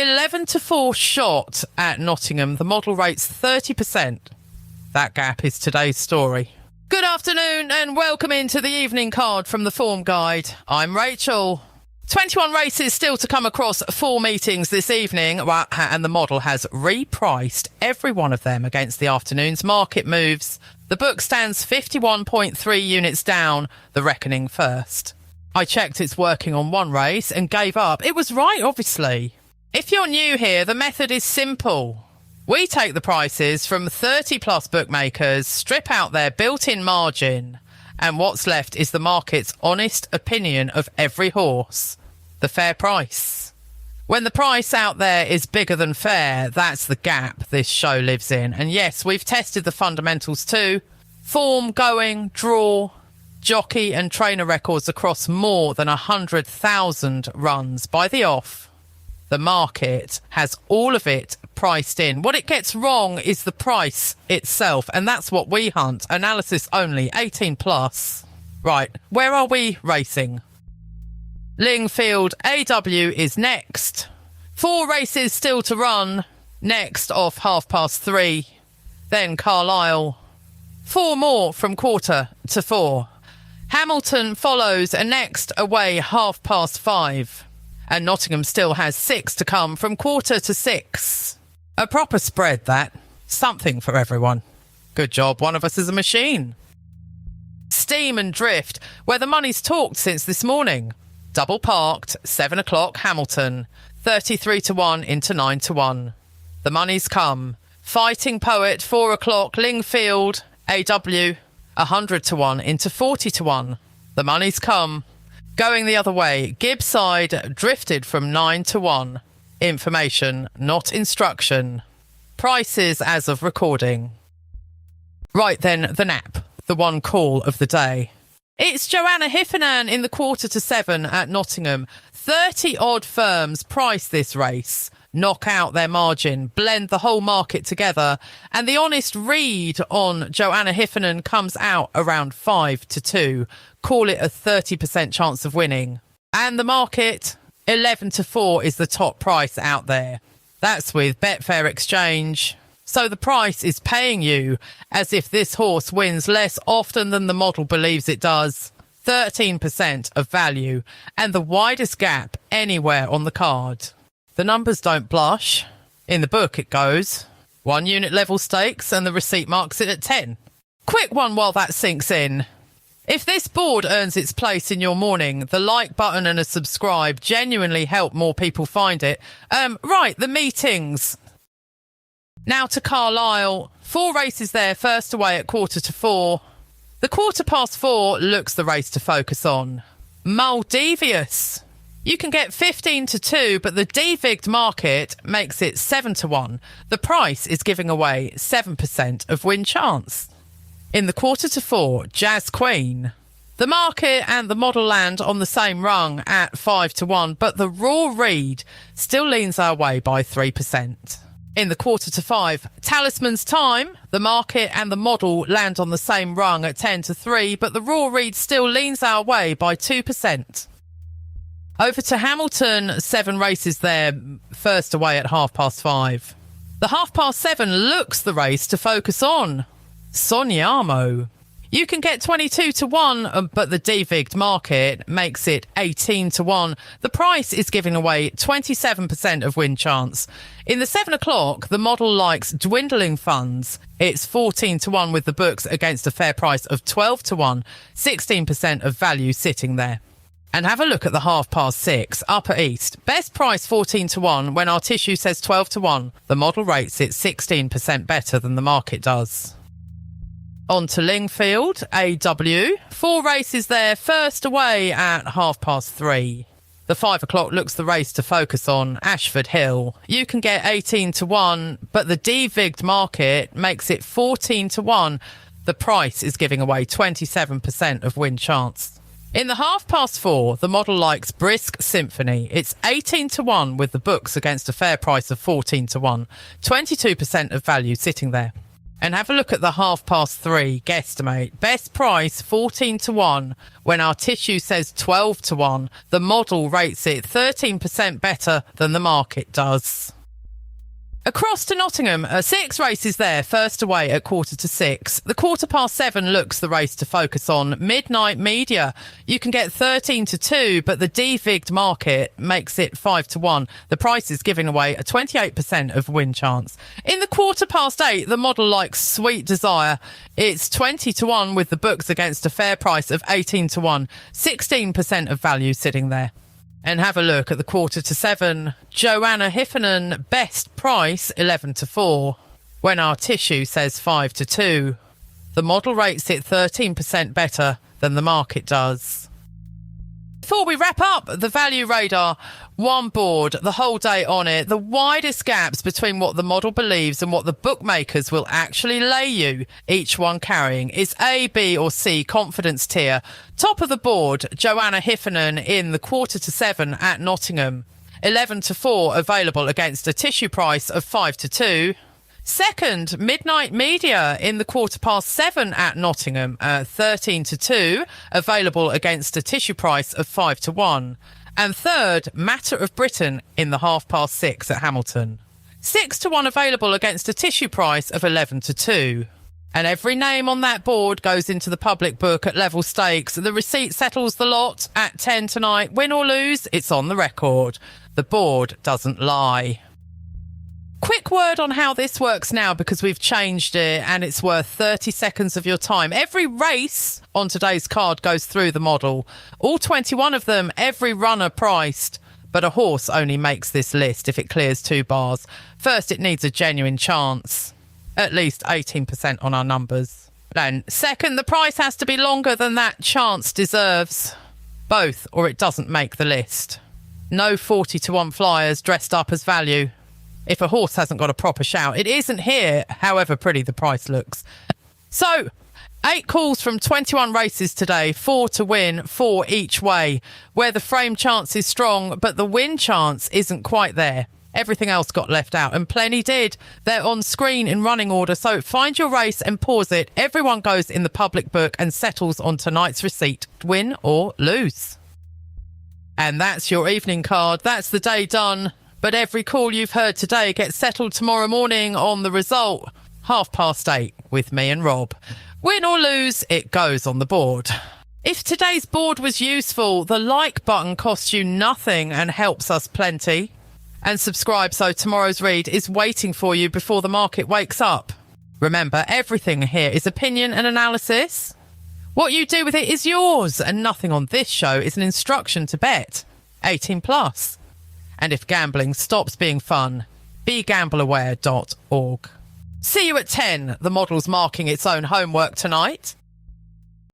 11 to 4 shot at Nottingham. The model rates 30%. That gap is today's story. Good afternoon and welcome into the evening card from the Form Guide. I'm Rachel. 21 races still to come across 4 meetings this evening, and the model has repriced every one of them against the afternoon's market moves. The book stands 51.3 units down, the reckoning first. I checked it's working on one race and gave up. It was right, obviously. If you're new here, the method is simple. We take the prices from 30 plus bookmakers, strip out their built-in margin, and what's left is the market's honest opinion of every horse. The fair price. When the price out there is bigger than fair, that's the gap this show lives in. And yes, we've tested the fundamentals too. Form, going, draw, jockey and trainer records across more than 100,000 runs by the off. The market has all of it priced in. What it gets wrong is the price itself, and that's what we hunt. Analysis only, 18 plus. Right, where are we racing? Lingfield AW is next. 4 races still to run. Next off 3:30. Then Carlisle. 4 more from 4:45. Hamilton follows, and next away 5:30. And Nottingham still has 6 to come from 4:45. A proper spread, that. Something for everyone. Good job, one of us is a machine. Steam and Drift, where the money's talked since this morning. Double parked, 7 o'clock Hamilton, 33 to 1 into 9 to 1. The money's come. Fighting Poet, 4 o'clock Lingfield, AW, 100 to 1 into 40 to 1. The money's come. Going the other way, Gibbside drifted from 9 to 1. Information, not instruction. Prices as of recording. Right then, the nap, the one call of the day. It's Joanna Hiffernan in the 6:45 at Nottingham. 30-odd firms price this race, knock out their margin, blend the whole market together, and the honest read on Joanna Hiffernan comes out around 5 to 2. Call it a 30% chance of winning. And the market, 11 to 4 is the top price out there. That's with Betfair Exchange. So the price is paying you as if this horse wins less often than the model believes it does. 13% of value and the widest gap anywhere on the card. The numbers don't blush. In the book it goes 1 unit level stakes and the receipt marks it at 10. Quick one while that sinks in. If this board earns its place in your morning, the like button and a subscribe genuinely help more people find it. Right, the meetings. Now to Carlisle. 4 races there, first away at 4:45. The 4:15 looks the race to focus on. Maldivious. You can get 15 to 2, but the devigged market makes it 7 to 1. The price is giving away 7% of win chance. In the 4:45, Jazz Queen. The market and the model land on the same rung at 5 to 1, but the raw read still leans our way by 3%. In the 4:45, Talisman's Time. The market and the model land on the same rung at 10 to 3, but the raw read still leans our way by 2%. Over to Hamilton, 7 races there, first away at 5:30. The 7:30 looks the race to focus on. Sonyamo. You can get 22 to 1, but the devigged market makes it 18 to 1. The price is giving away 27% of win chance. In the 7 o'clock, the model likes dwindling funds. It's 14 to 1 with the books against a fair price of 12 to 1, 16% of value sitting there. And have a look at the 6:30, Upper East. Best price 14 to 1 when our tissue says 12 to 1. The model rates it 16% better than the market does. On to Lingfield, AW. 4 races there, first away at 3:30. The 5 o'clock looks the race to focus on. Ashford Hill. You can get 18 to 1, but the devigged market makes it 14 to 1. The price is giving away 27% of win chance. In the 4:30, the model likes Brisk Symphony. It's 18 to 1 with the books against a fair price of 14 to 1. 22% of value sitting there. And have a look at the 3:30 guesstimate. Best price 14 to 1 when our tissue says 12 to 1. The model rates it 13% better than the market does. Across to Nottingham, 6 races there, first away at 6:15. The 7:15 looks the race to focus on. Midnight Media, you can get 13 to 2, but the devigged market makes it 5 to 1. The price is giving away a 28% of win chance. In the 8:15, the model likes Sweet Desire. It's 20 to 1 with the books against a fair price of 18 to 1. 16% of value sitting there. And have a look at the 7:15. Joanna Hiffernan, best price 11 to 4 when our tissue says 5 to 2. The model rates it 13% better than the market does. Before we wrap up, the value radar, one board, the whole day on it. The widest gaps between what the model believes and what the bookmakers will actually lay you, each one carrying, is A, B or C confidence tier. Top of the board, Joanna Hiffernan in the 7:15 at Nottingham. 11 to 4 available against a tissue price of 5 to 2. Second, Midnight Media in the 7:15 at Nottingham, 13 to 2, available against a tissue price of 5 to 1. And third, Matter of Britain in the 6:30 at Hamilton. 6 to 1 available against a tissue price of 11 to 2. And every name on that board goes into the public book at level stakes. The receipt settles the lot at 10 tonight. Win or lose, it's on the record. The board doesn't lie. Quick word on how this works now, because we've changed it and it's worth 30 seconds of your time. Every race on today's card goes through the model. All 21 of them, every runner priced, but a horse only makes this list if it clears 2 bars. First, it needs a genuine chance, at least 18% on our numbers. Then second, the price has to be longer than that chance deserves. Both, or it doesn't make the list. No 40 to 1 flyers dressed up as value. If a horse hasn't got a proper shout, it isn't here, however pretty the price looks. So, 8 calls from 21 races today, 4 to win, 4 each way, where the frame chance is strong, but the win chance isn't quite there. Everything else got left out, and plenty did. They're on screen in running order, so find your race and pause it. Everyone goes in the public book and settles on tonight's receipt. Win or lose. And that's your evening card. That's the day done. But every call you've heard today gets settled tomorrow morning on the result. 8:30 with me and Rob. Win or lose, it goes on the board. If today's board was useful, the like button costs you nothing and helps us plenty. And subscribe so tomorrow's read is waiting for you before the market wakes up. Remember, everything here is opinion and analysis. What you do with it is yours, and nothing on this show is an instruction to bet. 18 plus. And if gambling stops being fun, begambleaware.org. See you at 10. The model's marking its own homework tonight.